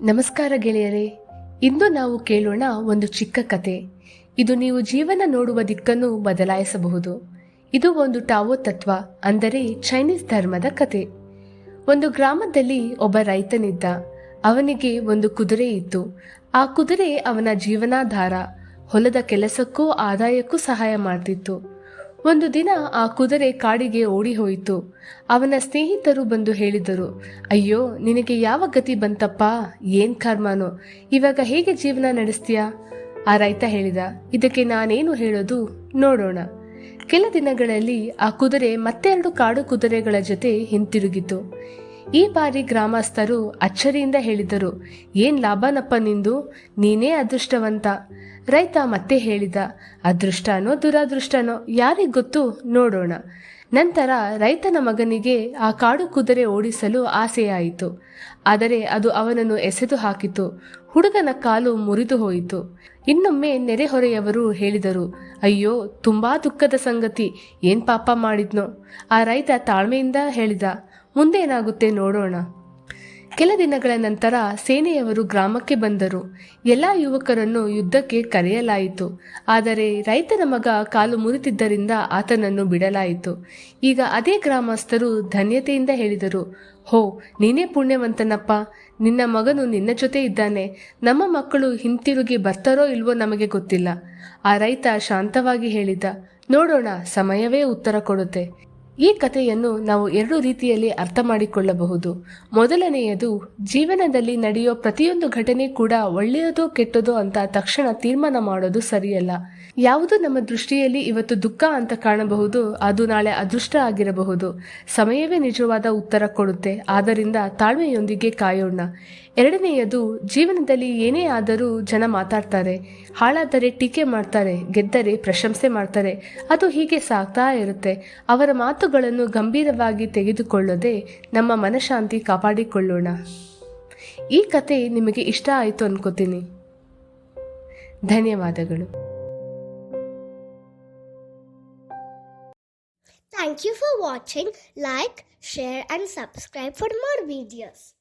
ನಮಸ್ಕಾರ ಗೆಳೆಯರೇ. ಇಂದು ನಾವು ಕೇಳೋಣ ಒಂದು ಚಿಕ್ಕ ಕತೆ. ಇದು ನೀವು ಜೀವನ ನೋಡುವ ದಿಕ್ಕನ್ನು ಬದಲಾಯಿಸಬಹುದು. ಇದು ಒಂದು ಟಾವೋ ತತ್ವ, ಅಂದರೆ ಚೈನೀಸ್ ಧರ್ಮದ ಕತೆ. ಒಂದು ಗ್ರಾಮದಲ್ಲಿ ಒಬ್ಬ ರೈತನಿದ್ದ. ಅವನಿಗೆ ಒಂದು ಕುದುರೆ ಇತ್ತು. ಆ ಕುದುರೆ ಅವನ ಜೀವನಾಧಾರ. ಹೊಲದ ಕೆಲಸಕ್ಕೂ ಆದಾಯಕ್ಕೂ ಸಹಾಯ ಮಾಡ್ತಿತ್ತು. ಒಂದು ದಿನ ಆ ಕುದುರೆ ಕಾಡಿಗೆ ಓಡಿ ಹೋಯಿತು. ಅವನ ಸ್ನೇಹಿತರು ಬಂದು ಹೇಳಿದರು, ಅಯ್ಯೋ, ನಿನಗೆ ಯಾವ ಗತಿ ಬಂತಪ್ಪ, ಏನ್ ಕರ್ಮನೋ, ಇವಾಗ ಹೇಗೆ ಜೀವನ ನಡೆಸ್ತೀಯಾ? ಆ ರೈತ ಹೇಳಿದ, ಇದಕ್ಕೆ ನಾನೇನು ಹೇಳೋದು, ನೋಡೋಣ. ಕೆಲ ದಿನಗಳಲ್ಲಿ ಆ ಕುದುರೆ ಮತ್ತೆರಡು ಕಾಡು ಕುದುರೆಗಳ ಜೊತೆ ಹಿಂತಿರುಗಿತು. ಈ ಬಾರಿ ಗ್ರಾಮಸ್ಥರು ಅಚ್ಚರಿಯಿಂದ ಹೇಳಿದರು, ಏನ್ ಲಾಭನಪ್ಪ ನಿಂದು, ನೀನೇ ಅದೃಷ್ಟವಂತ. ರೈತ ಮತ್ತೆ ಹೇಳಿದ, ಅದೃಷ್ಟನೋ ದುರಾದೃಷ್ಟನೋ ಯಾರಿಗ್ ಗೊತ್ತು, ನೋಡೋಣ. ನಂತರ ರೈತನ ಮಗನಿಗೆ ಆ ಕಾಡು ಕುದುರೆ ಓಡಿಸಲು ಆಸೆಯಾಯಿತು. ಆದರೆ ಅದು ಅವನನ್ನು ಎಸೆದು ಹಾಕಿತು. ಹುಡುಗನ ಕಾಲು ಮುರಿದು ಹೋಯಿತು. ಇನ್ನೊಮ್ಮೆ ನೆರೆಹೊರೆಯವರು ಹೇಳಿದರು, ಅಯ್ಯೋ, ತುಂಬಾ ದುಃಖದ ಸಂಗತಿ, ಏನ್ ಪಾಪ ಮಾಡಿದ್ನೋ. ಆ ರೈತ ತಾಳ್ಮೆಯಿಂದ ಹೇಳಿದ, ಮುಂದೇನಾಗುತ್ತೆ ನೋಡೋಣ. ಕೆಲ ದಿನಗಳ ನಂತರ ಸೇನೆಯವರು ಗ್ರಾಮಕ್ಕೆ ಬಂದರು. ಎಲ್ಲ ಯುವಕರನ್ನು ಯುದ್ಧಕ್ಕೆ ಕರೆಯಲಾಯಿತು. ಆದರೆ ರೈತನ ಮಗ ಕಾಲು ಮುರಿದಿದ್ದರಿಂದ ಆತನನ್ನು ಬಿಡಲಾಯಿತು. ಈಗ ಅದೇ ಗ್ರಾಮಸ್ಥರು ಧನ್ಯತೆಯಿಂದ ಹೇಳಿದರು, ಹೋ, ನೀನೇ ಪುಣ್ಯವಂತನಪ್ಪ, ನಿನ್ನ ಮಗನು ನಿನ್ನ ಜೊತೆ ಇದ್ದಾನೆ. ನಮ್ಮ ಮಕ್ಕಳು ಹಿಂತಿರುಗಿ ಬರ್ತಾರೋ ಇಲ್ವೋ ನಮಗೆ ಗೊತ್ತಿಲ್ಲ. ಆ ರೈತ ಶಾಂತವಾಗಿ ಹೇಳಿದ, ನೋಡೋಣ, ಸಮಯವೇ ಉತ್ತರ ಕೊಡುತ್ತೆ. ಈ ಕಥೆಯನ್ನು ನಾವು ಎರಡು ರೀತಿಯಲ್ಲಿ ಅರ್ಥ ಮಾಡಿಕೊಳ್ಳಬಹುದು. ಮೊದಲನೆಯದು, ಜೀವನದಲ್ಲಿ ನಡೆಯೋ ಪ್ರತಿಯೊಂದು ಘಟನೆ ಕೂಡ ಒಳ್ಳೆಯದೋ ಕೆಟ್ಟದೋ ಅಂತ ತಕ್ಷಣ ತೀರ್ಮಾನ ಮಾಡೋದು ಸರಿಯಲ್ಲ. ಯಾವುದು ನಮ್ಮ ದೃಷ್ಟಿಯಲ್ಲಿ ಇವತ್ತು ದುಃಖ ಅಂತ ಕಾಣಬಹುದು, ಅದು ನಾಳೆ ಅದೃಷ್ಟ ಆಗಿರಬಹುದು. ಸಮಯವೇ ನಿಜವಾದ ಉತ್ತರ ಕೊಡುತ್ತೆ. ಆದ್ದರಿಂದ ತಾಳ್ಮೆಯೊಂದಿಗೆ ಕಾಯೋಣ. ಎರಡನೆಯದು, ಜೀವನದಲ್ಲಿ ಏನೇ ಆದರೂ ಜನ ಮಾತಾಡ್ತಾರೆ. ಹಾಳಾದರೆ ಟೀಕೆ ಮಾಡ್ತಾರೆ, ಗೆದ್ದರೆ ಪ್ರಶಂಸೆ ಮಾಡ್ತಾರೆ. ಅದು ಹೀಗೆ ಸಾಗ್ತಾ ಇರುತ್ತೆ. ಅವರ ಮಾತುಗಳನ್ನು ಗಂಭೀರವಾಗಿ ತೆಗೆದುಕೊಳ್ಳದೆ ನಮ್ಮ ಮನಃಶಾಂತಿ ಕಾಪಾಡಿಕೊಳ್ಳೋಣ. ಈ ಕತೆ ನಿಮಗೆ ಇಷ್ಟ ಆಯಿತು ಅನ್ಕೋತೀನಿ. ಧನ್ಯವಾದಗಳು. Thank you for watching. Like, share and subscribe for more videos.